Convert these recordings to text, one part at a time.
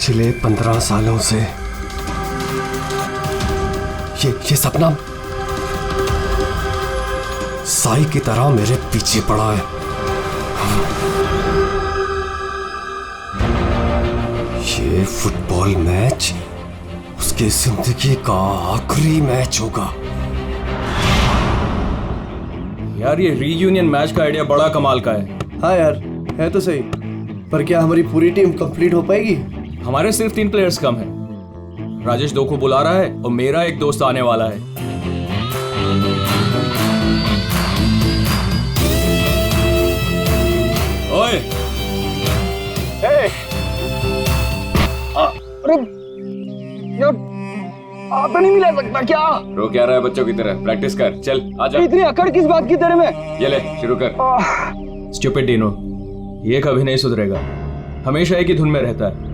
पिछले 15 सालों से ये सपना साई की तरह मेरे पीछे पड़ा है। ये फुटबॉल मैच उसकी जिंदगी का आखिरी मैच होगा। यार ये रीयूनियन मैच का आइडिया बड़ा कमाल का है। हाँ यार, है तो सही, पर क्या हमारी पूरी टीम कंप्लीट हो पाएगी? हमारे सिर्फ 3 प्लेयर्स कम हैं। राजेश 2 को बुला रहा है और मेरा एक दोस्त आने वाला है। ओए! अरे यार, आता नहीं मिला सकता क्या? रो क्या रहा है बच्चों की तरह? प्रैक्टिस कर, चल आजा। इतनी अकड़ किस बात की तेरे में? ये ले शुरू कर। स्टूपिड डीनो, ये कभी नहीं सुधरेगा, हमेशा एक ही धुन में रहता है।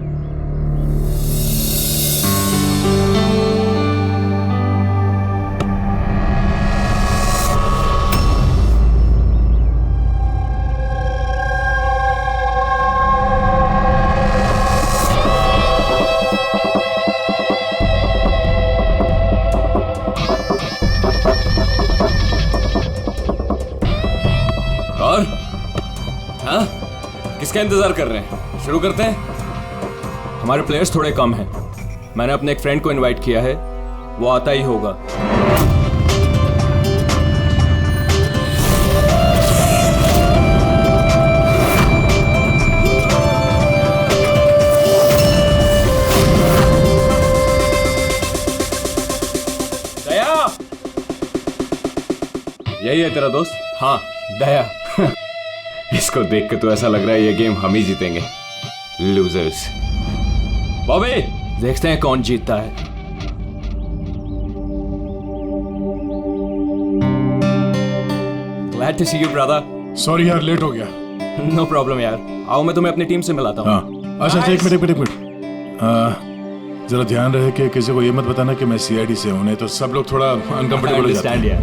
और हाँ, किसका इंतजार कर रहे हैं? शुरू करते हैं। हमारे प्लेयर्स थोड़े कम हैं। मैंने अपने एक फ्रेंड को इनवाइट किया है, वो आता ही होगा। दया, यही है तेरा दोस्त? हाँ दया। इसको देख के तो ऐसा लग रहा है ये गेम हम ही जीतेंगे। लूजर्स। बॉबी, देखते हैं कौन जीतता है। Glad to see you, brother. Sorry यार, लेट हो गया। No problem यार। आओ मैं तुम्हें अपनी टीम से मिलाता हूँ। हाँ, अच्छा एक मिनट। जरा ध्यान रहे कि किसी को ये मत बताना कि मैं सीआईडी से हूँ, नहीं तो सब लोग थोड़ा अनकंफर्टेबल हो जाते हैं।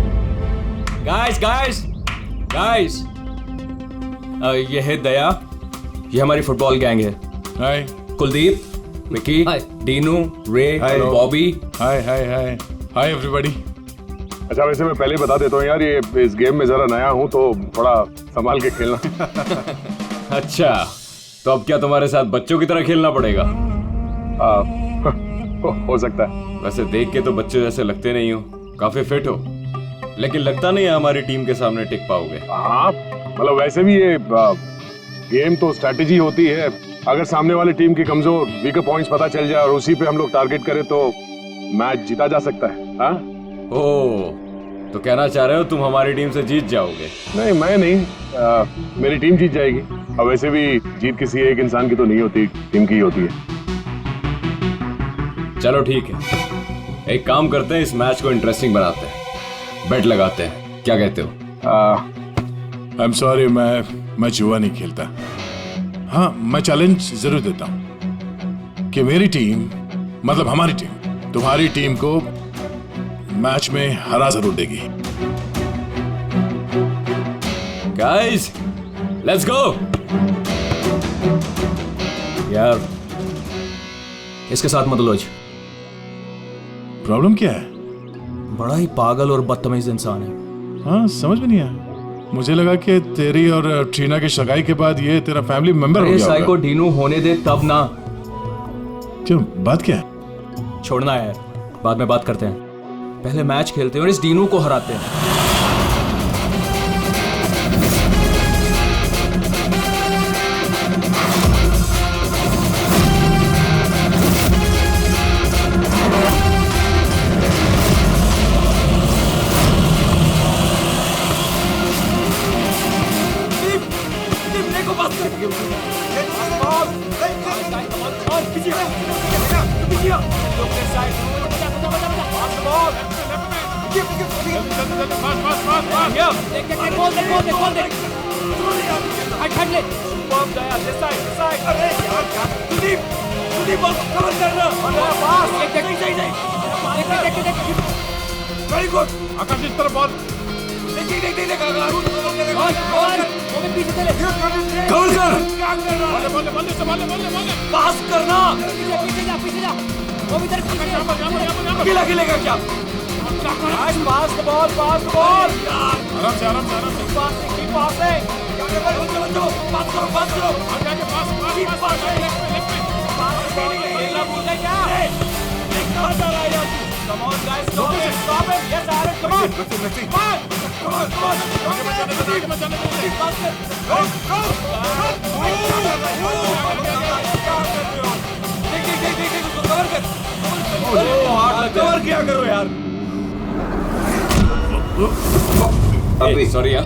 गाइस, ये है दया, ये हमारी फुटबॉल गैंग है। हाय कुलदीप, विकी, डीनू, रे, बॉबी। Hi everybody. अच्छा, वैसे मैं पहले ही बता देता हूँ यार, ये इस गेम में जरा नया हूँ तो थोड़ा संभाल के खेलना। अच्छा, तो अब क्या तुम्हारे साथ बच्चों की तरह खेलना पड़ेगा? हो सकता है। वैसे देख के तो बच्चों जैसे लगते नहीं हो, काफी फिट हो, लेकिन लगता नहीं है हमारी टीम के सामने टिक पाओगे। हाँ, मतलब वैसे भी ये गेम तो स्ट्रैटेजी होती है। अगर सामने वाली टीम की कमजोर वीकर पॉइंट्स पता चल जाए और उसी पे हम लोग टारगेट करें तो मैच जीता जा सकता है। हाँ? ओह, तो कहना चाह रहे हो तुम हमारी टीम से जीत जाओगे? नहीं, मैं नहीं, मेरी टीम जीत जाएगी। और वैसे भी जीत किसी एक इंसान की तो नहीं होती, टीम की ही होती है। चलो ठीक है, एक काम करते हैं, इस मैच को इंटरेस्टिंग बनाते हैं, बेट लगाते हैं, क्या कहते हो? आई एम सॉरी, मैं जुआ नहीं खेलता। हाँ, मैं चैलेंज जरूर देता हूँ कि मेरी टीम, मतलब हमारी टीम, तुम्हारी टीम को मैच में हरा जरूर देगी। Guys, let's go. यार, इसके साथ मत उलझ। प्रॉब्लम क्या है? बड़ा ही पागल और बदतमीज इंसान है। हाँ, समझ में नहीं आया। मुझे लगा कि तेरी और ट्रीना की सगाई के बाद ये तेरा फैमिली मेंबर हो गया साइको डीनू होने दे तब ना। क्यों, बात क्या है? छोड़ना है यार, बाद में बात करते हैं, पहले मैच खेलते हैं और इस डीनू को हराते हैं। कवर कर। पास करना। अकेला खेलेगा क्या? Pass the ball, pass the ball. आराम से आराम से आराम से पास है। पास करो, पास करो। पास है। खेलना भूल गए क्या? Come on guys, stop it, stop it. Yes, Aaron, come on. Come on. Cover क्या करो यार? अभी सॉरी यार,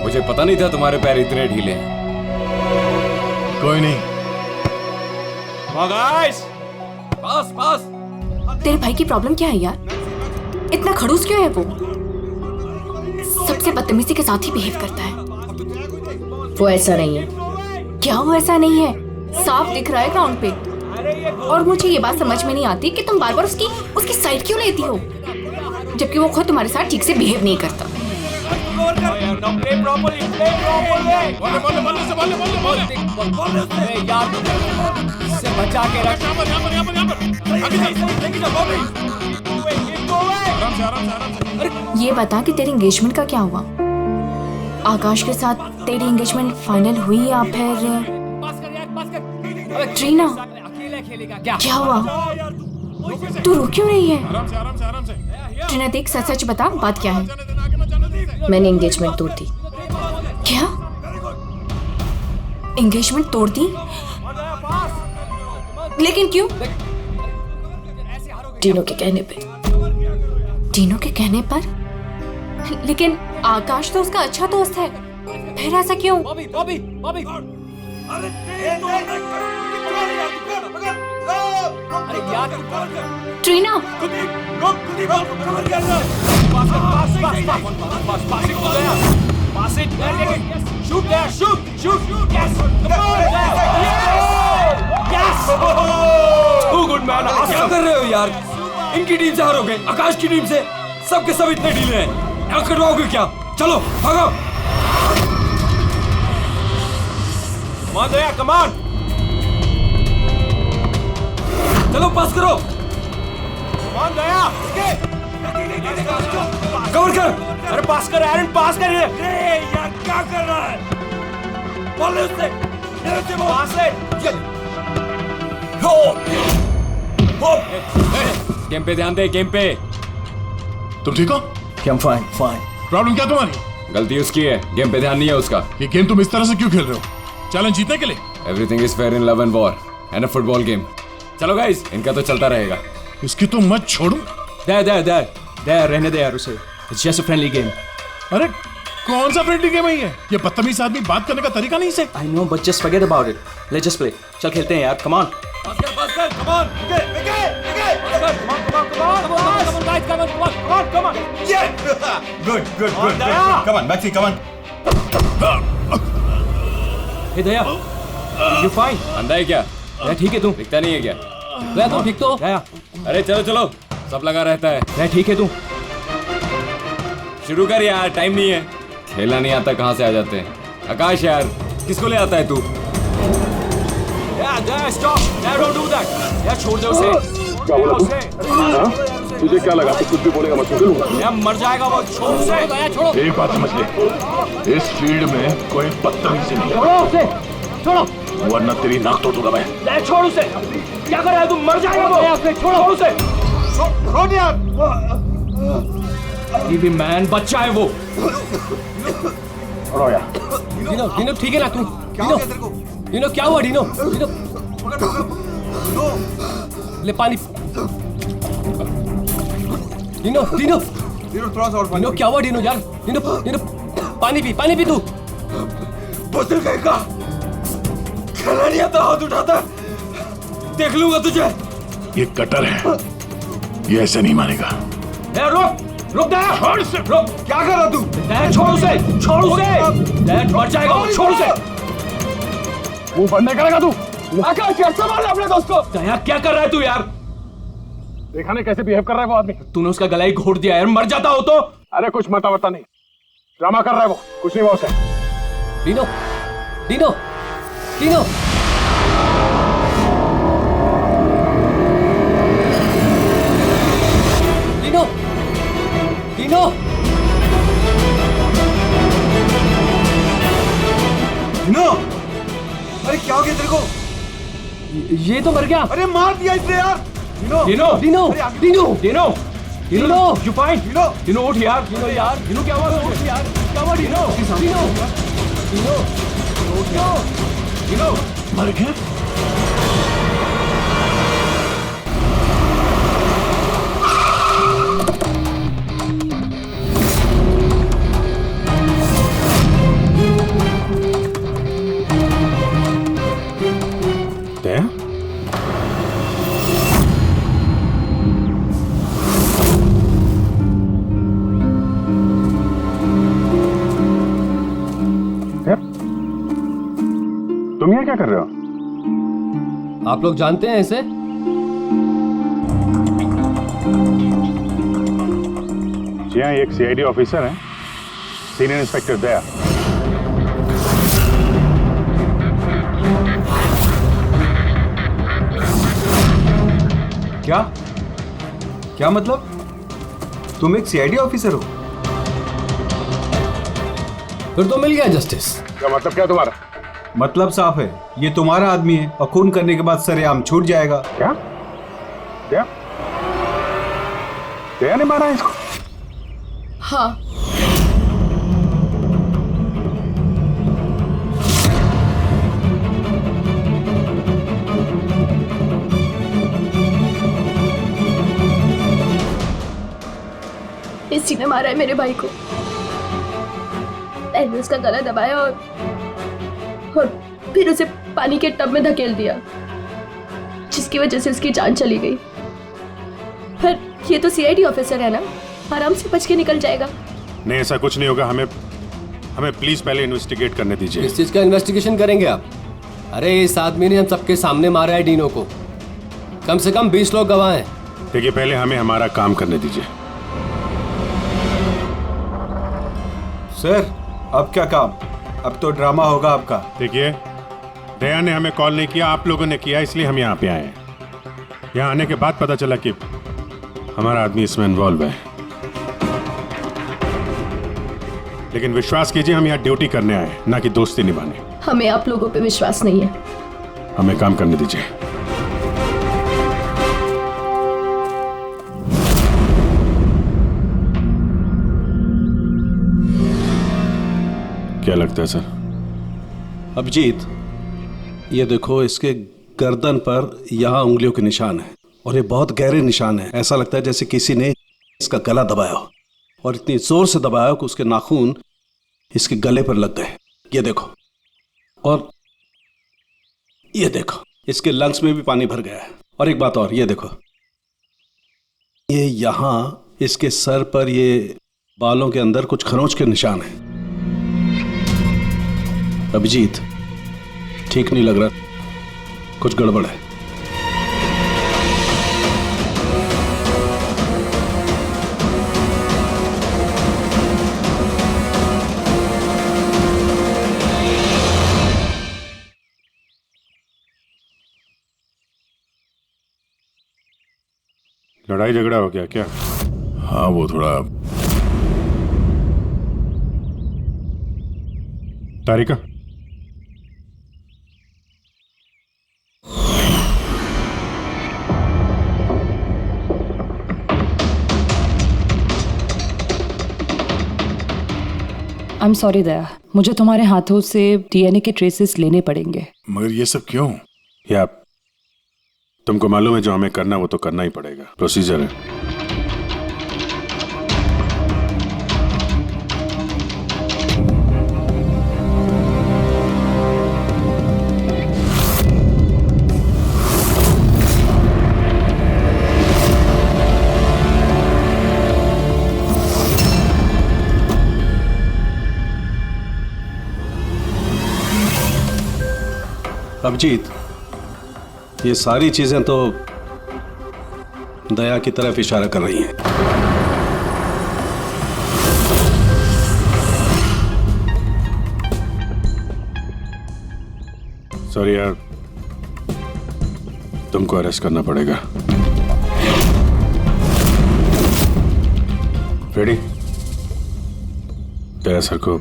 मुझे पता नहीं था तुम्हारे पैर इतने ढीले हैं। कोई नहीं। गाइस, पास पास। तेरे भाई की प्रॉब्लम क्या है यार? इतना खड़ूस क्यों है वो? सबसे बदतमीजी के साथ ही बिहेव करता है। वो ऐसा नहीं है। क्या वो ऐसा नहीं है? साफ दिख रहा है ग्राउंड पे। और मुझे ये बात समझ में नहीं आती कि तुम बार बार उसकी साइड क्यों लेती हो, जबकि वो खुद तुम्हारे साथ ठीक से बिहेव नहीं करता। बचा के रख। ये बता कि तेरी एंगेजमेंट का क्या हुआ? आकाश के साथ तेरी एंगेजमेंट फाइनल हुई या फिर ट्रीना? क्या हुआ? तू रो क्यों रही है? ट्रीना देख, सच सच बता, बात क्या है? मैंने एंगेजमेंट तोड़ दी। क्या? एंगेजमेंट तोड़ दी? लेकिन क्यों? टीनो के कहने पे। टीनो के कहने पर? लेकिन आकाश तो उसका अच्छा दोस्त है, फिर ऐसा क्यों? Trina, good man. क्या कर रहे हो यार? इनकी टीम से हारोगे, आकाश की टीम से। सबके सब इतने ढीले हैं, क्या करवाओगे क्या? चलो भागो। कमान दया, कमान। चलो पास करो। कमान दया, कवर कर। अरे पास कर एरन, पास कर। यार क्या कर रहा है? बोल उससे, पास है। गेम पे ध्यान दे, गेम पे। तुम ठीक हो? I'm fine. प्रॉब्लम क्या तुम्हारी? गलती उसकी है, गेम पे ध्यान नहीं है उसका। ये गेम तुम इस तरह से क्यों खेल रहे हो? चैलेंज जीतने के लिए? Everything is fair in love and war and a football game. चलो गाइस, इनका तो चलता रहेगा। इसकी तो मत छोड़ू। दे रहने दे यार उसे। It's just a friendly game. अरे कौन सा फ्रेंडली गेम है ये? ये बदतमीज आदमी बात करने का तरीका नहीं से। I know, but just forget about it. Let's just play. चल खेलते हैं यार. Come on. पास कर, come on. Come on. Good. Come on, Maxi, come on. Hey Daya, you fine? अंधा है क्या? दया ठीक है तू? दिखता नहीं है क्या? दया तू ठीक तो? दया, अरे चलो, सब लगा रहता है। दया ठीक है तू? शुरू कर यार, टाइम नहीं है। खेलना नहीं आता कहाँ से आ जाते हैं? आकाश यार, किसको ले आता है तू? Stop, don't do that. यार छोड़ दे उसे। क्या बोला तू? हाँ? तुझे क्या लगा तू कुछ भी बोलेगा मैं सुन लूंगा? यार मर जाएगा वो, छोड़ उसे। छोड़ो। एक बात समझ ले, इस फील्ड में कोई बदतमीजी नहीं है, छोड़ो। वरना तेरी नाक तोड़ दूंगा मैं। छोड़ उसे। क्या कर रहा है तू? मर जाएगा वो। छोड़ो उसे। छोड़ यार। ये भी मैन बच्चा है वो। छोड़ो यार। डिनो ठीक है ना तू? डिनो क्या हुआ? डिनो ले पानी। डिनो थोड़ा सा और। डिनो क्या हुआ? डिनो यार, डिनो पानी पी तू। बदल गए का खेला नहीं आता, हाथ उठाता। देख लूंगा तुझे। ये कटर है, ये ऐसे नहीं मानेगा। रुक दया, रुक। क्या कर रहा तू? दया छोड़ उसे। दया मर जाएगा वो, छोड़ उसे। मुंह बंद नहीं करेगा तू? आकाश यार, संभाल अपने दोस्त को। दया क्या कर रहा है तू यार? देखा नहीं कैसे बिहेव कर रहा है वो आदमी। तूने उसका गला ही घोट दिया यार, मर जाता हो तो। अरे कुछ मता वता नहीं, ड्रामा कर रहा है वो, कुछ नहीं हुआ उसे। Dino, Dino, Dino. Dino, Dino. No, अरे क्या हो गया तेरे को? ये तो मर गया। अरे मार दिया इसने यार। Dino Dino, Dino Dino, Dino you fine. Dino उठ यार। डिनो यार, डिनो क्या हुआ? उठ यार, क्या हुआ? डिनो डिनो डिनो डिनो मर गया? दया? तुम ये क्या कर रहे हो? आप लोग जानते हैं इसे? जी हाँ, एक सीआईडी ऑफिसर है, सीनियर इंस्पेक्टर दया। क्या क्या मतलब? तुम एक सीआईडी ऑफिसर हो? फिर तो मिल गया जस्टिस। क्या मतलब क्या तुम्हारा? मतलब साफ है, ये तुम्हारा आदमी है और खून करने के बाद सरेआम छूट जाएगा। क्या? दया? दया ने मारा है इसको? हाँ, इसी ने मारा है मेरे भाई को। मैंने उसका गला दबाया और फिर उसे पानी के टब में धकेल दिया, जिसकी वजह से उसकी जान चली गई। पर ये तो सीआईडी ऑफिसर है ना, आराम से बच के निकल जाएगा। नहीं, ऐसा कुछ नहीं होगा। हमें प्लीज पहले इन्वेस्टिगेट करने दीजिए। किस चीज का इन्वेस्टिगेशन करेंगे आप? अरे इस आदमी ने हम सबके सामने मारा है डीनो को। कम से कम 20 लोग गवाह हैं। देखिए, पहले हमें हमारा काम करने दीजिए। सर, अब क्या काम? अब तो ड्रामा होगा आपका। देखिए, दया ने हमें कॉल नहीं किया, आप लोगों ने किया, इसलिए हम यहाँ पे आए हैं। यहाँ आने के बाद पता चला कि हमारा आदमी इसमें इन्वॉल्व है। लेकिन विश्वास कीजिए, हम यहाँ ड्यूटी करने आए, ना कि दोस्ती निभाने। हमें आप लोगों पे विश्वास नहीं है। हमें काम करने दीजिए। क्या लगता है सर? अभिजीत, ये देखो, इसके गर्दन पर यहाँ उंगलियों के निशान है और ये बहुत गहरे निशान है। ऐसा लगता है जैसे किसी ने इसका गला दबाया हो और इतनी जोर से दबाया हो कि उसके नाखून इसके गले पर लग गए। ये देखो, और ये देखो, इसके लंग्स में भी पानी भर गया है। और एक बात और, ये देखो, ये यहाँ इसके सर पर ये बालों के अंदर कुछ खरोंच के निशान हैं। अभिजीत, ठीक नहीं लग रहा, कुछ गड़बड़ है। लड़ाई झगड़ा हो गया क्या? हाँ, वो थोड़ा। तारिका, आई एम सॉरी दया, मुझे तुम्हारे हाथों से डीएनए के ट्रेसेस लेने पड़ेंगे। मगर ये सब क्यों? या तुमको मालूम है जो हमें करना वो तो करना ही पड़ेगा, प्रोसीजर है। अभिजीत, ये सारी चीजें तो दया की तरफ इशारा कर रही हैं। सॉरी यार, तुमको अरेस्ट करना पड़ेगा। रेडी? दया सर को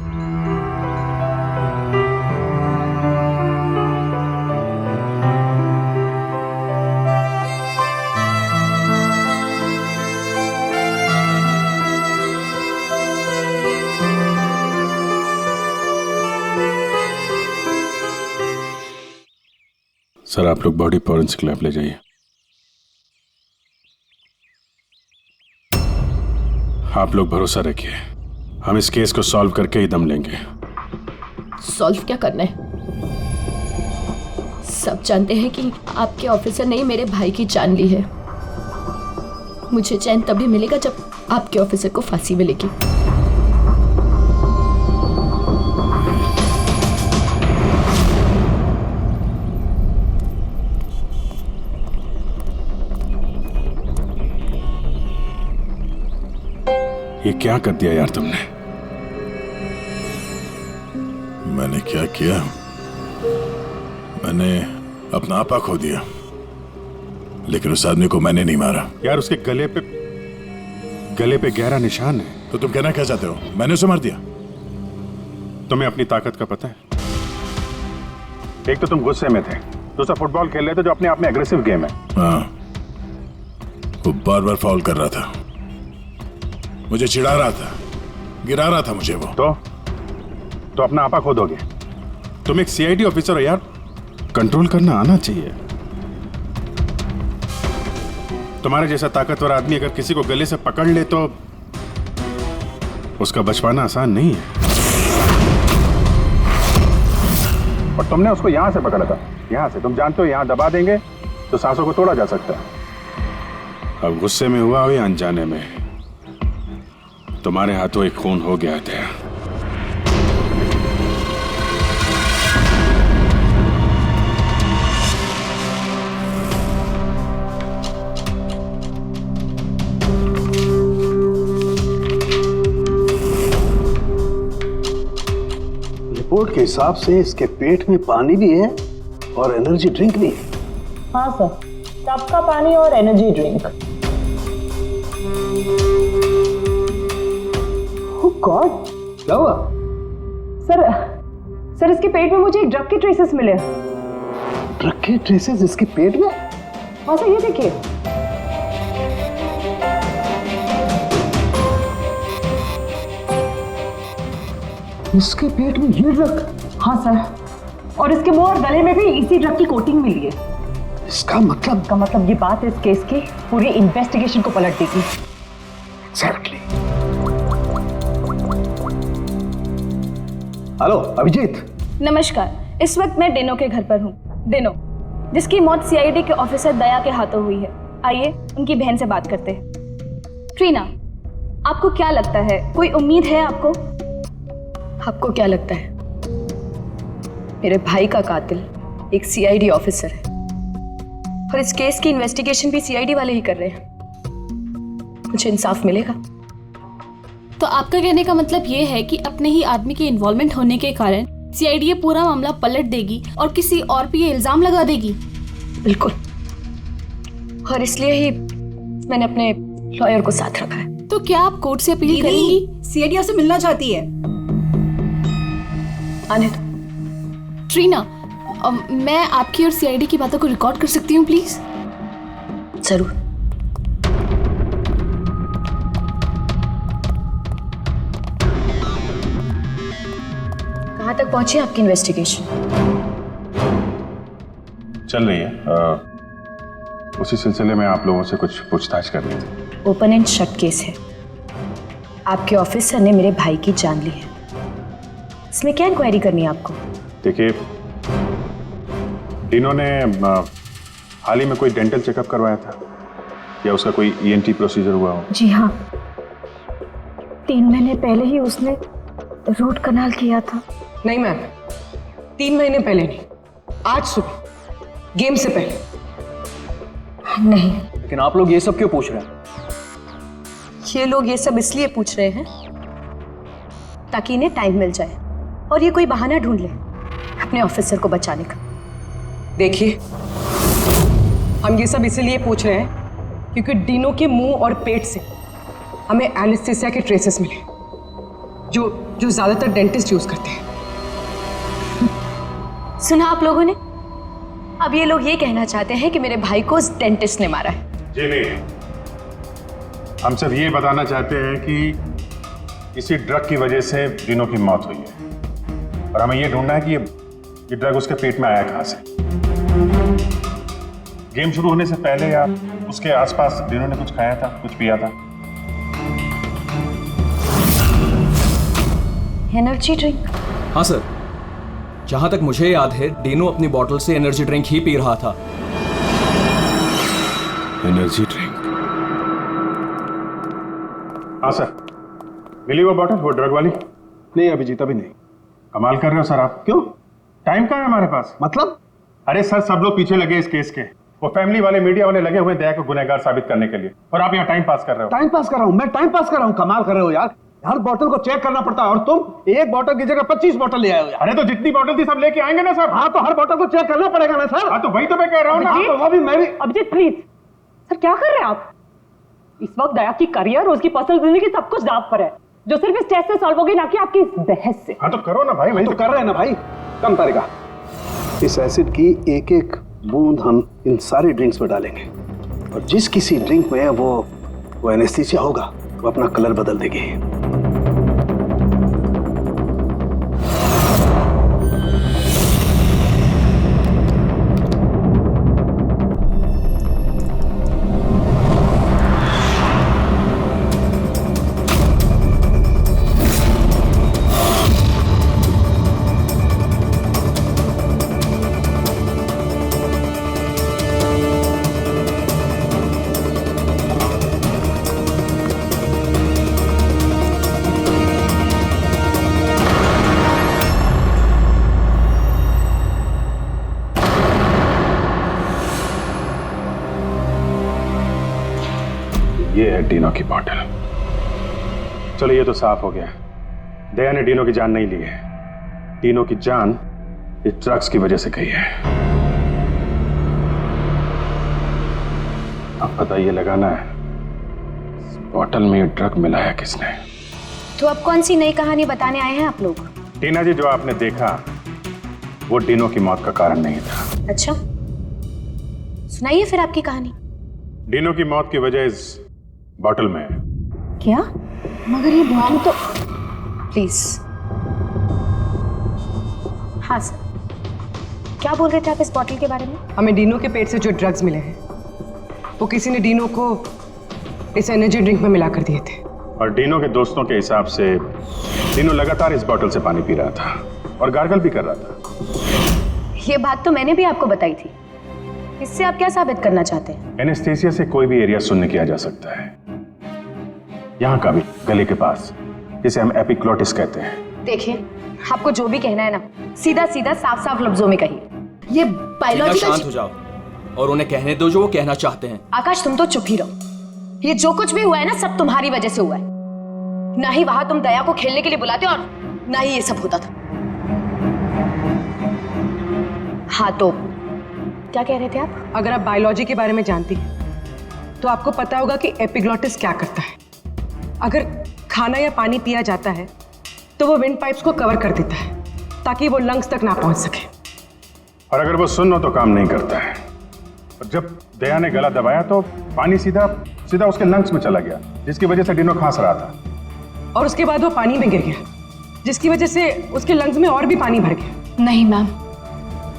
सर, आप लोग बॉडी फॉरेंसिक लैब ले जाइए। आप लोग भरोसा रखिए, हम इस केस को सॉल्व करके ही दम लेंगे। सॉल्व क्या करना है? सब जानते हैं कि आपके ऑफिसर ने मेरे भाई की जान ली है। मुझे चैन तभी मिलेगा जब आपके ऑफिसर को फांसी मिलेगी। ये क्या कर दिया यार तुमने? मैंने क्या किया? मैंने अपना आपा खो दिया, लेकिन उस आदमी को मैंने नहीं मारा। यार उसके गले पे गहरा निशान है। तो तुम कहना क्या चाहते हो? मैंने उसे मार दिया? तुम्हें अपनी ताकत का पता है? एक तो तुम गुस्से में थे, दूसरा फुटबॉल खेल रहे थे जो अपने आप में एग्रेसिव गेम है। हाँ, वो बार बार फाउल कर रहा था, मुझे चिढ़ा रहा था, गिरा रहा था मुझे। वो तो अपना आपा खो दोगे? तुम एक सीआईडी ऑफिसर हो यार, कंट्रोल करना आना चाहिए। तुम्हारे जैसा ताकतवर आदमी अगर किसी को गले से पकड़ ले तो उसका बच पाना आसान नहीं है। और तुमने उसको यहां से पकड़ा था, यहां से। तुम जानते हो यहां दबा देंगे तो सांसों को तोड़ा जा सकता है। अब गुस्से में हुआ हो या अनजाने में, तुम्हारे हाथों एक खून हो गया था। रिपोर्ट के हिसाब से इसके पेट में पानी भी है और एनर्जी ड्रिंक भी है। हाँ सर, टब का पानी और एनर्जी ड्रिंक। गॉड, क्या हुआ? सर इसके पेट में मुझे एक ड्रग के ट्रेसेस मिले। ड्रग के ट्रेसेस इसके पेट में? हाँ सर, ये देखिए। इसके पेट में ये ड्रग? हाँ सर, और इसके मुंह और गले में भी इसी ड्रग की कोटिंग मिली है। इसका मतलब ये बात इस केस की पूरी इन्वेस्टिगेशन को पलट देगी। एग्जैक्टली। हेलो अभिजीत। नमस्कार, इस वक्त मैं डेनो के घर पर हूँ। डेनो, जिसकी मौत सीआईडी के ऑफिसर दया के हाथों हुई है। आइए उनकी बहन से बात करते हैं। ट्रीना, आपको क्या लगता है, कोई उम्मीद है आपको? आपको क्या लगता है? मेरे भाई का कातिल एक सीआईडी ऑफिसर है और इस केस की इन्वेस्टिगेशन भी सीआईडी वाले ही कर रहे हैं। मुझे इंसाफ मिलेगा। तो आपका कहने का मतलब ये है कि अपने ही आदमी के इन्वॉल्वमेंट होने के कारण सीआईडी ये पूरा मामला पलट देगी और किसी और पे ये इल्जाम लगा देगी? बिल्कुल, और इसलिए ही मैंने अपने लॉयर को साथ रखा है। तो क्या आप कोर्ट से अपील करेंगी? सीआईडी आपसे मिलना चाहती है। आने दो। ट्रीना, मैं आपकी और सीआईडी की बातों को रिकॉर्ड कर सकती हूँ प्लीज? जरूर। कहाँ तक पहुंची आपकी इन्वेस्टिगेशन? चल रही है। उसी सिलसिले में आप लोगों से कुछ पूछताछ करनी थी। ओपन एंड शट केस है। आपके ऑफिसर ने मेरे भाई की जान ली है। इसमें क्या इंक्वायरी करनी है आपको? देखिए, डिनो ने हाल ही में कोई डेंटल चेकअप करवाया था या उसका कोई ईएनटी प्रोसीजर हुआ हो? जी हाँ, 3 महीने पहले ही उसने रूट कनाल किया था। नहीं मैम, 3 महीने पहले नहीं, आज सुबह, गेम से पहले। नहीं। लेकिन आप लोग ये सब क्यों पूछ रहे हैं? ये लोग ये सब इसलिए पूछ रहे हैं ताकि इन्हें टाइम मिल जाए और ये कोई बहाना ढूंढ ले अपने ऑफिसर को बचाने का। देखिए, हम ये सब इसीलिए पूछ रहे हैं क्योंकि डीनो के मुंह और पेट से हमें एनेस्थीसिया के ट्रेसेस मिले जो ज्यादातर डेंटिस्ट यूज करते हैं। सुना आप लोगों ने? अब ये लोग ये कहना चाहते हैं कि मेरे भाई को उस डेंटिस्ट ने मारा है। जी नहीं, हम सिर्फ ये बताना चाहते हैं कि इसी ड्रग की वजह से डीनो की मौत हुई है और हमें ये ढूंढना है कि ये ड्रग उसके पेट में आया कहां से। गेम शुरू होने से पहले या उसके आसपास डीनो ने कुछ खाया था, कुछ पिया था? Energy drink? हाँ सर, जहां तक मुझे याद है डीनो अपनी बॉटल से एनर्जी ड्रिंक ही पी रहा था। Energy drink? हाँ सर, मिली वो बॉटल, वो ड्रग वाली? नहीं अभिजीत, अभी नहीं। कमाल कर रहे हो सर आप। क्यों? टाइम कहाँ है हमारे पास? मतलब? अरे सर, सब लोग पीछे लगे इस केस के। वो फैमिली वाले, मीडिया वाले लगे हुए दया को गुनहगार साबित करने के लिए, और आप यहाँ टाइम पास कर रहे हो। टाइम पास कर रहा हूँ? मैं टाइम पास कर रहा हूँ? कमाल कर रहे हो यार। हर बोतल को चेक करना पड़ता है और तुम एक बोतल की जगह 25 बोतल ले आए हो यार। अरे तो जितनी बोतल थी सब लेके आएंगे ना सर। हाँ तो हर बोतल को चेक करना पड़ेगा ना सर। हाँ तो वही तो मैं कह रहा हूँ ना। तो वो भी मैं भी। अभिजीत प्लीज, सर क्या कर रहे हैं आप? इस वक्त दया की करियर, उसकी पर्सनल जिंदगी सब कुछ दांव पर है, जो सिर्फ इस टेस्ट से सॉल्व होगी, ना कि आपकी इस बहस से। हाँ तो करो ना भाई, वही तो कर रहे हैं ना भाई। कम तरीका। इस एसिड की एक एक बूंद हम इन सारे ड्रिंक्स में डालेंगे और जिस किसी ड्रिंक में वो एनेस्थीसिया होगा वो अपना कलर बदल देगी। ये है डीनो की बॉटल। चलो ये तो साफ हो गया, दया ने डीनो की जान नहीं ली है। डीनो की जान इस ड्रग्स की वजह से गई है। अब पता ये लगाना है इस बॉटल में ये ड्रग मिलाया किसने। तो अब कौन सी नई कहानी बताने आए हैं आप लोग? टीना जी, जो आपने देखा वो डीनो की मौत का कारण नहीं था। अच्छा, सुनाइए फिर आपकी कहानी। डीनो की मौत की वजह इस बॉटल में है। क्या? मगर ये बॉटल तो प्लीज। हाँ सर, क्या बोल रहे थे आप इस बॉटल के बारे में? हमें डीनो के पेट से जो ड्रग्स मिले हैं वो किसी ने डीनो को इस एनर्जी ड्रिंक में मिला कर दिए थे। और डीनो के दोस्तों के हिसाब से डीनो लगातार इस बॉटल से पानी पी रहा था और गार्गल भी कर रहा था। ये बात तो मैंने भी आपको बताई थी। इससे आप क्या साबित करना चाहते हैं? एनेस्थीसिया से कोई भी एरिया शून्य किया जा सकता है, यहाँ का भी, गले के पास, जिसे हम एपिग्लोटिस कहते हैं। देखिए, आपको जो भी कहना है ना, सीधा सीधा साफ साफ लफ्जों में कहिए। ये बायोलॉजिकल। शांत हो जाओ और उन्हें कहने दो जो वो कहना चाहते हैं। आकाश, तुम तो चुप ही रहो। ये जो कुछ भी हुआ है ना, सब तुम्हारी वजह से हुआ है। ना ही वहां तुम दया को खेलने के लिए बुलाते और ना ही ये सब होता था। हाँ तो क्या कह रहे थे आप? अगर आप बायोलॉजी के बारे में जानती हैं तो आपको पता होगा कि एपिग्लोटिस क्या करता है। अगर खाना या पानी पिया जाता है तो वो विंड पाइप्स को कवर कर देता है ताकि वो लंग्स तक ना पहुंच सके। और अगर वो सुन हो तो काम नहीं करता है। और जब दया ने गला दबाया तो पानी सीधा सीधा उसके लंग्स में चला गया, जिसकी वजह से डीनो खांस रहा था। और उसके बाद वो पानी में गिर गया, जिसकी वजह से उसके लंग्स में और भी पानी भर गया। नहीं मैम,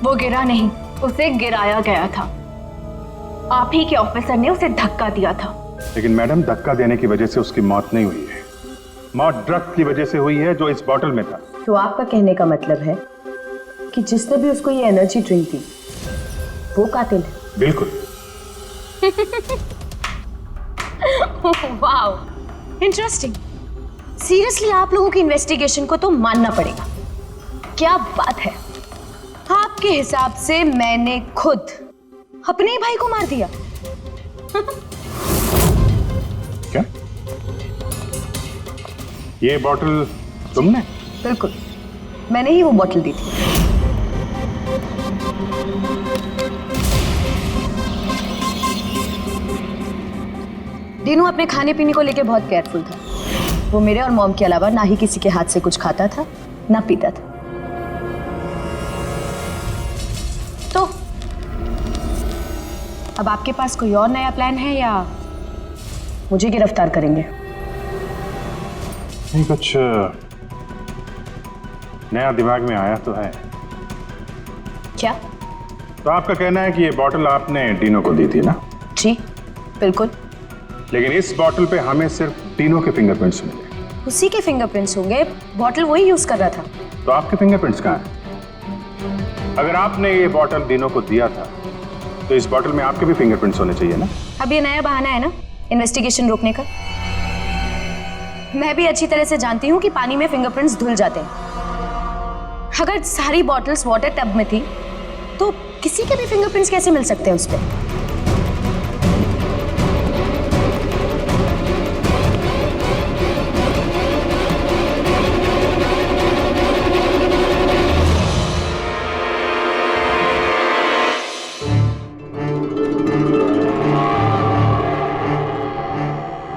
वो गिरा नहीं, उसे गिराया गया था। आप ही के ऑफिसर ने उसे धक्का दिया था। लेकिन मैडम, धक्का देने की वजह से उसकी मौत नहीं हुई है। मौत ड्रग की वजह से हुई है जो इस बॉटल में था। तो आपका कहने का मतलब है कि जिसने भी उसको ये एनर्जी ड्रिंक दी वो कातिल है? बिल्कुल। Wow, interesting. सीरियसली आप लोगों की इन्वेस्टिगेशन को तो मानना पड़ेगा। क्या बात है, आपके हिसाब से मैंने खुद अपने ही भाई को मार दिया? क्या? ये बॉटल तुमने? बिल्कुल, मैंने ही वो बॉटल दी थी। डीनू अपने खाने पीने को लेके बहुत केयरफुल था। वो मेरे और मॉम के अलावा ना ही किसी के हाथ से कुछ खाता था ना पीता था। तो अब आपके पास कोई और नया प्लान है या मुझे गिरफ्तार करेंगे? नहीं, कुछ नया दिमाग में आया तो है। क्या? तो आपका कहना है कि ये बॉटल आपने डीनो को दी थी ना? जी बिल्कुल। लेकिन इस बॉटल पे हमें सिर्फ डीनो के फिंगरप्रिंट्स मिले। उसी के फिंगरप्रिंट्स होंगे, बॉटल वही यूज कर रहा था। तो आपके फिंगरप्रिंट्स कहाँ हैं? अगर आपने ये बॉटल डीनो को दिया था तो इस बॉटल में आपके भी फिंगरप्रिंट्स होने चाहिए ना? अब ये नया बहाना है ना इन्वेस्टिगेशन रोकने का। मैं भी अच्छी तरह से जानती हूँ कि पानी में फिंगरप्रिंट्स धुल जाते हैं। अगर सारी बॉटल्स वाटर टब में थी तो किसी के भी फिंगरप्रिंट्स कैसे मिल सकते हैं उस पर?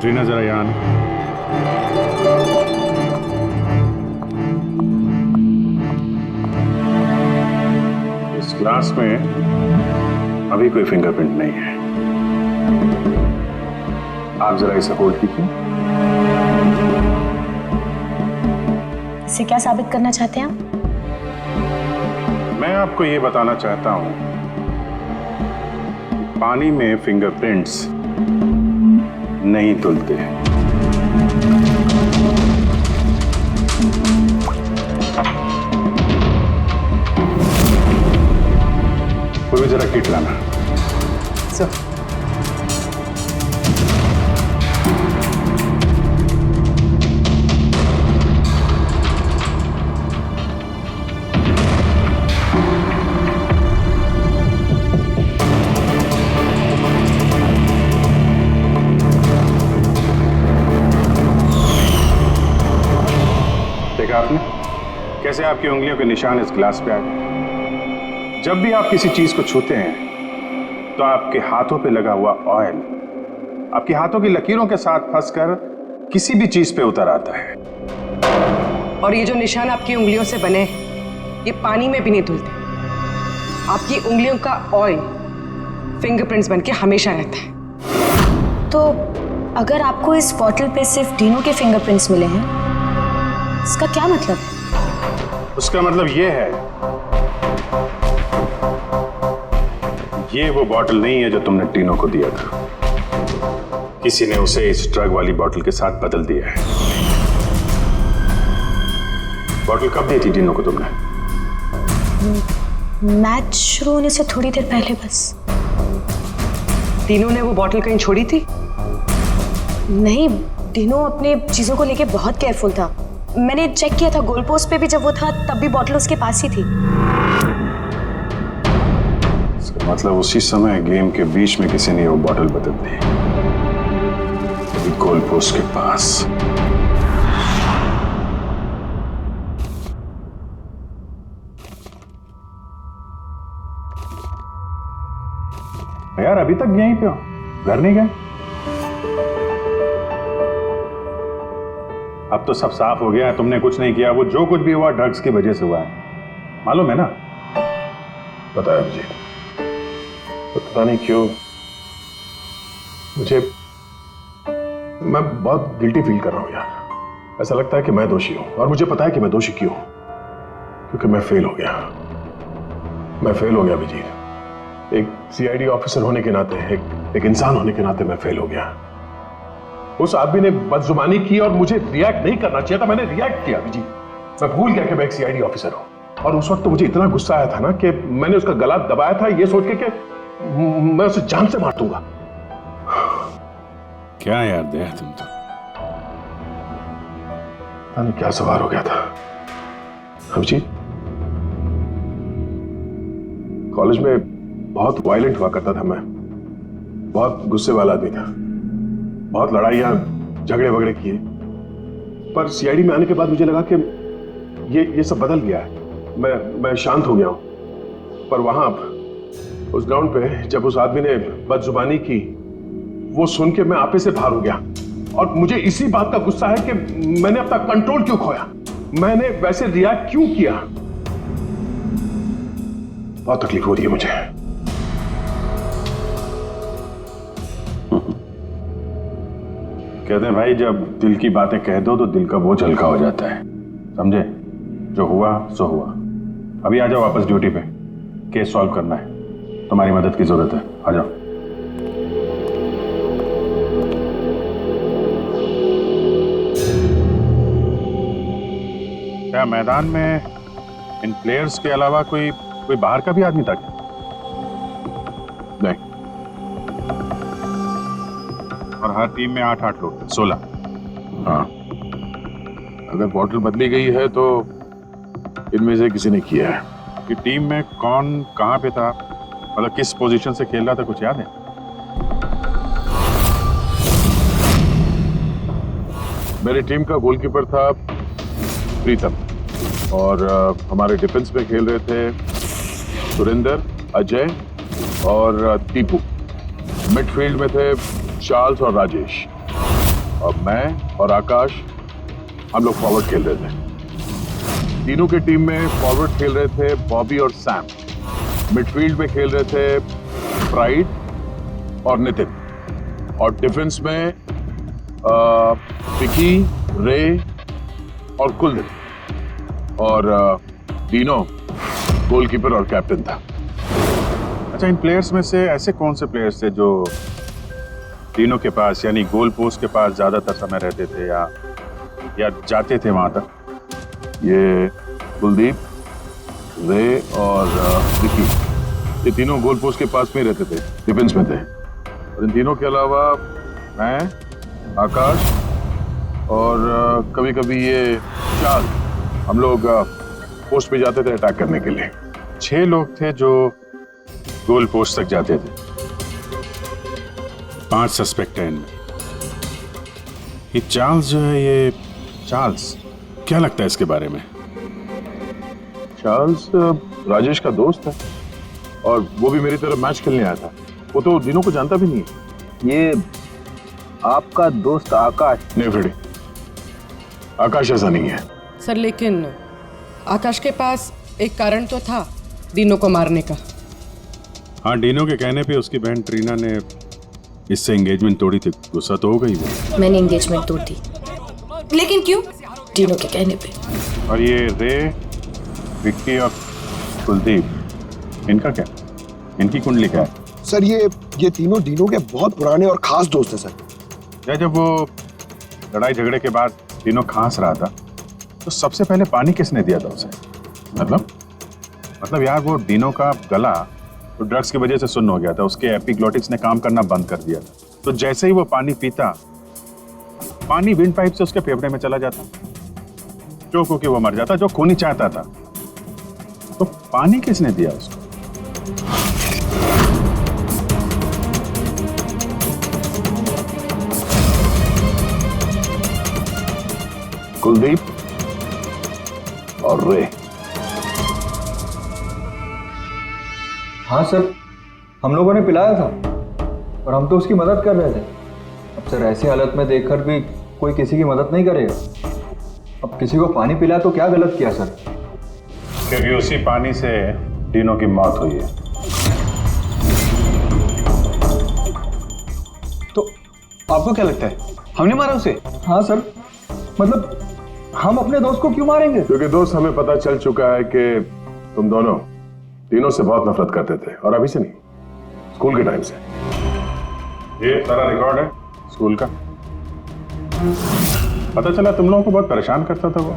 रीना जरा यहाँ आना। इस ग्लास में अभी कोई फिंगरप्रिंट नहीं है। आप जरा इसे होल्ड कीजिए। इसे क्या साबित करना चाहते हैं आप? मैं आपको ये बताना चाहता हूं पानी में फिंगरप्रिंट्स नहीं धुलते। वो भी जरा किट लाना। सर देखा आपने कैसे आपकी उंगलियों के निशान इस ग्लास पे आ गए? जब भी आप किसी चीज को छूते हैं तो आपके हाथों पे लगा हुआ ऑयल आपके हाथों की लकीरों के साथ फंसकर किसी भी चीज पे उतर आता है। और ये जो निशान आपकी उंगलियों से बने ये पानी में भी नहीं धुलते। आपकी उंगलियों का ऑयल फिंगरप्रिंट्स बनके हमेशा रहता है। तो अगर आपको इस बॉटल पे सिर्फ डीनो के फिंगरप्रिंट्स मिले हैं, इसका क्या मतलब है? उसका मतलब ये है ये वो बॉटल नहीं है जो तुमने डीनो को दिया था। किसी ने उसे इस ड्रग वाली बॉटल के साथ बदल दिया है। बॉटल कब दी थी डीनो को तुमने? मैच शुरू होने से थोड़ी देर पहले बस। डीनो ने वो बॉटल कहीं छोड़ी थी? नहीं, डीनो अपने चीजों को लेके बहुत केयरफुल था। मैंने चेक किया था गोल पोस्ट पे भी जब वो था तब भी बॉटल उसके पास ही थी। इसका मतलब उसी समय गेम के बीच में किसी ने वो बॉटल बदल दी गोल पोस्ट के पास। यार अभी तक यहीं पे हो, घर नहीं गए? अब तो सब साफ हो गया है, तुमने कुछ नहीं किया। वो जो कुछ भी हुआ ड्रग्स की वजह से हुआ है, मालूम है ना? पता है मुझे, तो पता नहीं क्यों मुझे मैं बहुत गिल्टी फील कर रहा हूं यार। ऐसा लगता है कि मैं दोषी हूं और मुझे पता है कि मैं दोषी क्यों हूं, क्योंकि मैं फेल हो गया। मैं फेल हो गया अभिजीत। एक सीआईडी ऑफिसर होने के नाते, एक इंसान होने के नाते मैं फेल हो गया। उस आदमी ने बदजुबानी की और मुझे रिएक्ट नहीं करना चाहिए था, मैंने रिएक्ट किया अभिजीत। मैं भूल गया कि मैं एक सीआईडी ऑफिसर हूं और उस वक्त तो मुझे इतना गुस्सा आया था ना कि मैंने उसका गला दबाया था ये सोच के कि मैं उसे जान से मार दूंगा। क्या यार दया तुम तो। पता नहीं क्या सवार हो गया था अभिजीत। कॉलेज में बहुत वायलेंट हुआ करता था मैं। बहुत गुस्से वाला आदमी था, बहुत लड़ाइयाँ झगड़े वगड़े किए, पर सीआईडी में आने के बाद मुझे लगा कि ये सब बदल गया है। मैं शांत हो गया हूं। पर वहां उस ग्राउंड पे जब उस आदमी ने बदजुबानी की, वो सुन के मैं आपे से बाहर हो गया। और मुझे इसी बात का गुस्सा है कि मैंने अपना कंट्रोल क्यों खोया, मैंने वैसे रिएक्ट क्यों किया। बहुत तकलीफ हो रही है मुझे। कहते हैं भाई, जब दिल की बातें कह दो तो दिल का बोझ हल्का हो जाता है, समझे? जो हुआ सो हुआ। अभी आ जाओ वापस ड्यूटी पे, केस सॉल्व करना है, तुम्हारी मदद की जरूरत है, आ जाओ। क्या मैदान में इन प्लेयर्स के अलावा कोई बाहर का भी आदमी था क्या? नहीं। और हर टीम में 8-8 लोग थे, 16। हाँ, अगर बॉटल बदली गई है तो इनमें से किसी ने किया है। कि टीम में कौन कहां पे था, मतलब किस पोजीशन से खेल रहा था, कुछ याद है? मेरी टीम का गोलकीपर था प्रीतम, और हमारे डिफेंस में खेल रहे थे सुरेंद्र, अजय और टीपू। मिडफील्ड में थे चार्ल्स और राजेश, और मैं और आकाश, हम लोग फॉरवर्ड खेल रहे थे। तीनों की टीम में फॉरवर्ड खेल रहे थे बॉबी और सैम, मिडफील्ड में खेल रहे थे प्राइड और नितिन, और डिफेंस में विकी, रे और कुलदीप, और तीनों गोलकीपर और कैप्टन था। अच्छा, इन प्लेयर्स में से ऐसे कौन से प्लेयर्स थे जो तीनों के पास, यानी गोल पोस्ट के पास ज्यादातर समय रहते थे या जाते थे वहां तक? ये कुलदीप, रे और विकी, ये तीनों गोल पोस्ट के पास में रहते थे, डिफेंस में थे। और इन तीनों के अलावा मैं, आकाश और कभी कभी ये चार, हम लोग पोस्ट पे जाते थे अटैक करने के लिए। 6 लोग थे जो गोल पोस्ट तक जाते थे। 5 सस्पेक्ट हैं इनमें। ये चार्ल्स जो है, ये चार्ल्स क्या लगता है इसके बारे में? चार्ल्स राजेश का दोस्त है, और वो भी मेरी तरफ मैच खेलने आया था। वो तो दिनों को जानता भी नहीं है। ये आपका दोस्त आकाश? नहीं फ्रेडी, आकाश ऐसा नहीं है सर। लेकिन आकाश के पास एक कारण तो था डीनो को मारने का। हाँ, डीनो के कहने पे उसकी बहन ट्रीना ने इससे एंगेजमेंट तोड़ी थी। गुस्सा तो हो गई वो। मैंने एंगेजमेंट तोड़ दी, लेकिन क्यों? डीनो के कहने पे। और ये रे, विक्की और कुलदीप, इनका क्या? इनकी कुंडली क्या है? सर ये तीनों डीनो के बहुत पुराने और खास दोस्त हैं सर। जब वो लड़ाई झगड़े के बाद डीनो खांस रहा था, तो सबसे पहले पानी किसने दिया था उसे? मतलब यार, वो डीनो का गला तो ड्रग्स की वजह से सुन्न हो गया था, उसके एपिग्लोटिक्स ने काम करना बंद कर दिया था। तो जैसे ही वो पानी पीता, पानी विंड पाइप से उसके फेफड़े में चला जाता, चोक होके वो मर जाता, जो खून ही चाहता था। तो पानी किसने दिया उसको? कुलदीप और रे। हाँ सर, हम लोगों ने पिलाया था और हम तो उसकी मदद कर रहे थे। अब सर, ऐसी हालत में देखकर भी कोई किसी की मदद नहीं करेगा। अब किसी को पानी पिलाया तो क्या गलत किया सर? क्योंकि उसी पानी से डीनो की मौत हुई है। तो आपको क्या लगता है हमने मारा उसे? हाँ सर, मतलब हम अपने दोस्त को क्यों मारेंगे? क्योंकि दोस्त, हमें पता चल चुका है कि तुम दोनों डीनो से बहुत नफरत करते थे, और अभी से नहीं, स्कूल के टाइम से। ये सारा रिकॉर्ड है स्कूल का। पता चला तुम लोगों को बहुत परेशान करता था, वो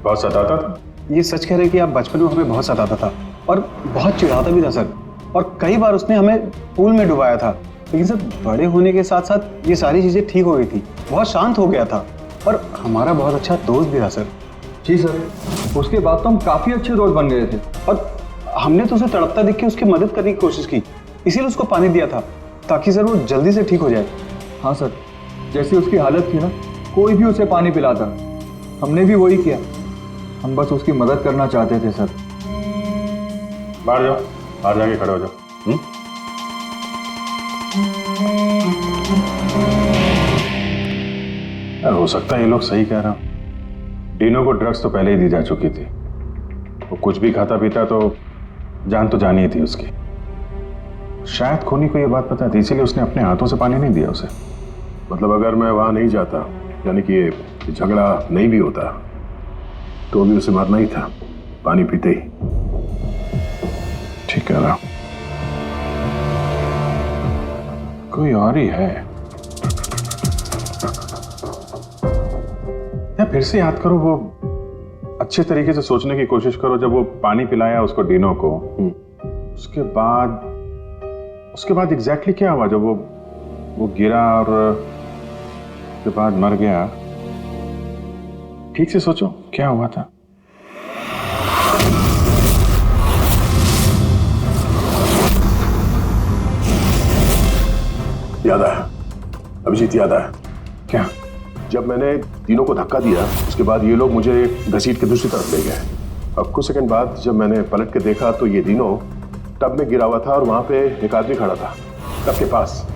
बहुत सताता था। ये सच कह रहे कि आप बचपन में हमें बहुत सताता था और बहुत चिढ़ाता भी था सर, और कई बार उसने हमें पूल में डुबाया था। लेकिन सर, बड़े होने के साथ साथ ये सारी चीजें ठीक हो गई थी, बहुत शांत हो गया था, और हमारा बहुत अच्छा दोस्त भी था सर। जी सर, उसके बाद तो हम काफी अच्छे दोस्त बन गए थे, और हमने तो उसे तड़पता देख के उसकी मदद करने की कोशिश की, इसीलिए उसको पानी दिया था। ताकि सर वो जल्दी से ठीक हो जाए। हाँ सर, जैसी उसकी हालत थी ना, कोई भी उसे पानी पिलाता। हमने भी वही किया। हम बस उसकी मदद करना चाहते थे सर। बाहर जाओ, बाहर जाके खड़े हो जाओ। यार हो सकता है ये लोग सही कह रहा हूं। डीनो को ड्रग्स तो पहले ही दी जा चुकी थी। वो कुछ भी खाता पीता तो जानी ही थी उसकी। शायद खोनी को ये बात पता थी, इसीलिए उसने अपने हाथों से पानी नहीं दिया उसे। मतलब अगर मैं वहां नहीं जाता, यानी कि ये झगड़ा नहीं भी होता, तो भी उसे मरना ही था पानी पीते ही। ठीक है ना, कोई और ही है। या फिर से याद करो, वो अच्छे तरीके से सोचने की कोशिश करो। जब वो पानी पिलाया उसको डीनो को, उसके बाद एग्जैक्टली क्या हुआ? जब वो गिरा और उसके बाद मर गया, ठीक से सोचो क्या हुआ था। याद आया अभिजीत, याद आया। क्या? जब मैंने तीनों को धक्का दिया, उसके बाद ये लोग मुझे घसीट के दूसरी तरफ ले गए। अब कुछ सेकंड बाद जब मैंने पलट के देखा तो ये तीनों टब में गिरा हुआ था और वहां पे एक आदमी खड़ा था टब के पास।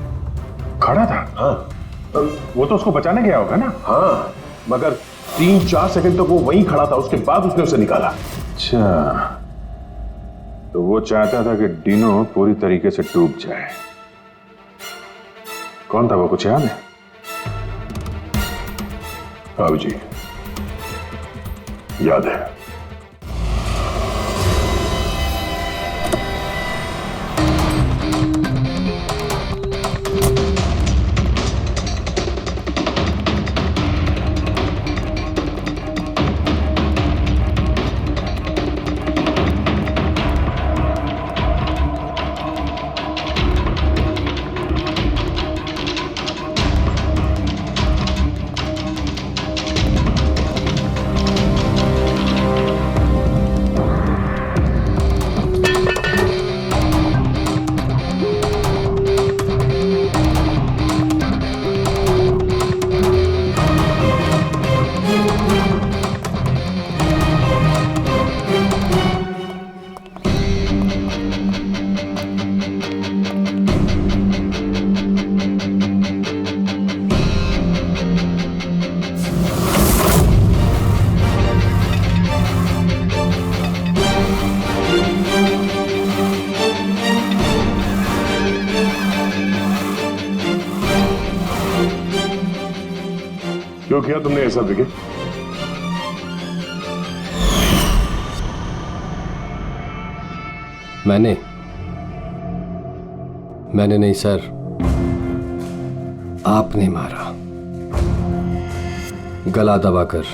खड़ा था? हाँ। वो तो उसको बचाने गया होगा ना? हाँ, मगर 3-4 सेकंड तक वो वहीं खड़ा था, उसके बाद उसने उसे निकाला। अच्छा, तो वो चाहता था कि डीनो पूरी तरीके से डूब जाए। कौन था वो, कुछ याद है? हाँ जी, याद है। क्यों किया तुमने ऐसा विकी? मैंने नहीं सर, आपने मारा, गला दबाकर।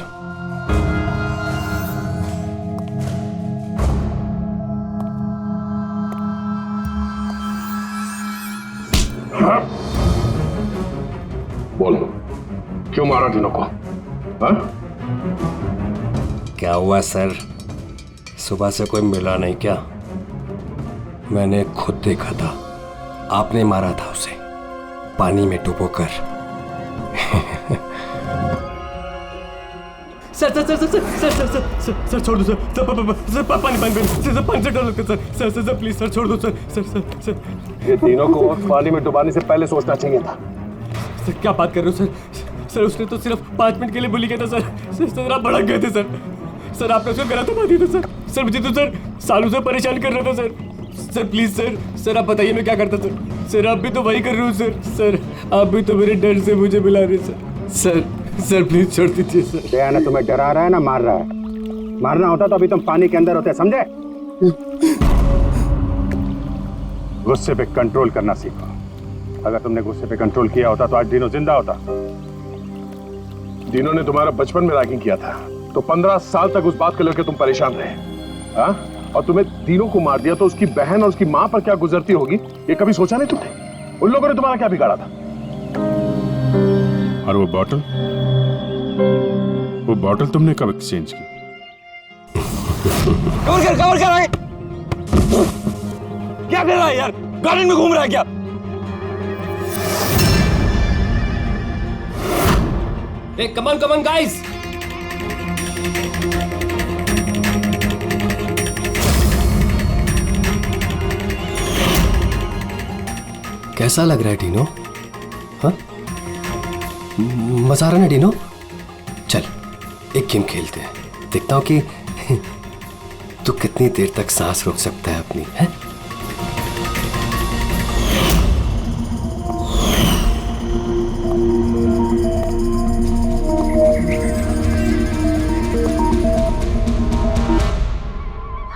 बोलो, क्यों मारा तीनों को? हाँ? क्या हुआ सर, सुबह से कोई मिला नहीं क्या? मैंने खुद देखा था, आपने मारा था उसे पानी में डुबोकर। Sir sir sir sir sir sir sir sir sir छोड़ दो सर, सर पानी से डर लगता है sir, sir sir please sir छोड़ दो सर, सर सर सर। ये तीनों को पानी में डुबाने से पहले सोचना चाहिए था। सर क्या बात कर रहे हो सर? सर उसने तो सिर्फ 5 मिनट के लिए बोली गया था सर। सर आप भड़क गए थे सर। सर आपने उसको गला दबा दिया था सर। सर मुझे तो सर सालों से परेशान कर रहा था sir. Sir please sir, sir आप बताइए मैं क्या करता सर? सर आप भी तो वही कर रहे हो सर। सर आप भी तो मेरे डर से मुझे मिला रहे सर। सर सर प्लीज छोड़ दीजिए सर। क्या ना तुम्हें डरा रहा है ना मार रहा है? मारना होता तो अभी तुम पानी के अंदर होते, समझे? गुस्से पे कंट्रोल करना सीखो। अगर तुमने गुस्से पे कंट्रोल किया होता तो आज डीनो जिंदा होता। डीनो ने तुम्हारा बचपन में रैगिंग किया था, तो 15 साल तक उस बात को लेकर तुम परेशान रहे। हाँ? और तुम्हें डीनो को मार दिया तो उसकी बहन और उसकी मां पर क्या गुजरती होगी, ये कभी सोचा नहीं तुमने? उन लोगों ने तुम्हारा क्या बिगाड़ा था? और वो बॉटल तुमने कब एक्सचेंज की? कवर कर आगे। क्या कर रहा है यार? गार्डन में घूम रहा है क्या? Hey, come on, guys! कैसा लग रहा है डीनो? हाँ? मजा आ रहा है ना डीनो? चल एक गेम खेलते हैं, देखता हूं कि तू कितनी देर तक सांस रोक सकता है अपनी, है?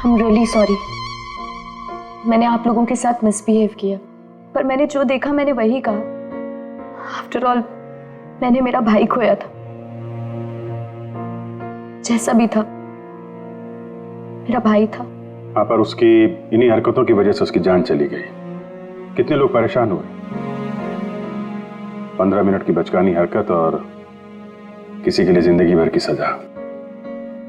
I'm really sorry. मैंने आप लोगों के साथ मिसबिहेव किया, पर मैंने जो देखा मैंने वही कहा। आफ्टर ऑल मैंने मेरा भाई खोया था। जैसा भी था, मेरा भाई था। हाँ, पर उसकी इन्हीं हरकतों की वजह से उसकी जान चली गई। कितने लोग परेशान हुए। 15 मिनट की बचकानी हरकत और किसी के लिए जिंदगी भर की सजा।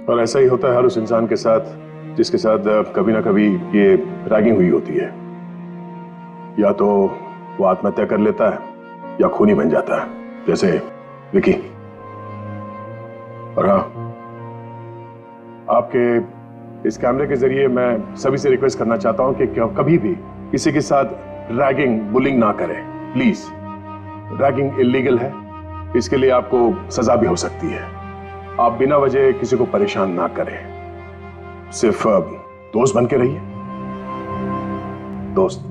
और ऐसा ही होता है हर उस इंसान के साथ जिसके साथ कभी ना कभी ये रैगिंग हुई होती है। या तो वो आत्महत्या कर लेता है या खूनी बन जाता है, जैसे विकी। और हाँ, आपके इस कैमरे के जरिए मैं सभी से रिक्वेस्ट करना चाहता हूं कि कभी भी किसी के साथ रैगिंग, बुलिंग ना करें, प्लीज। रैगिंग इलीगल है, इसके लिए आपको सजा भी हो सकती है। आप बिना वजह किसी को परेशान ना करें, सिर्फ दोस्त बन के रहिए। दोस्त।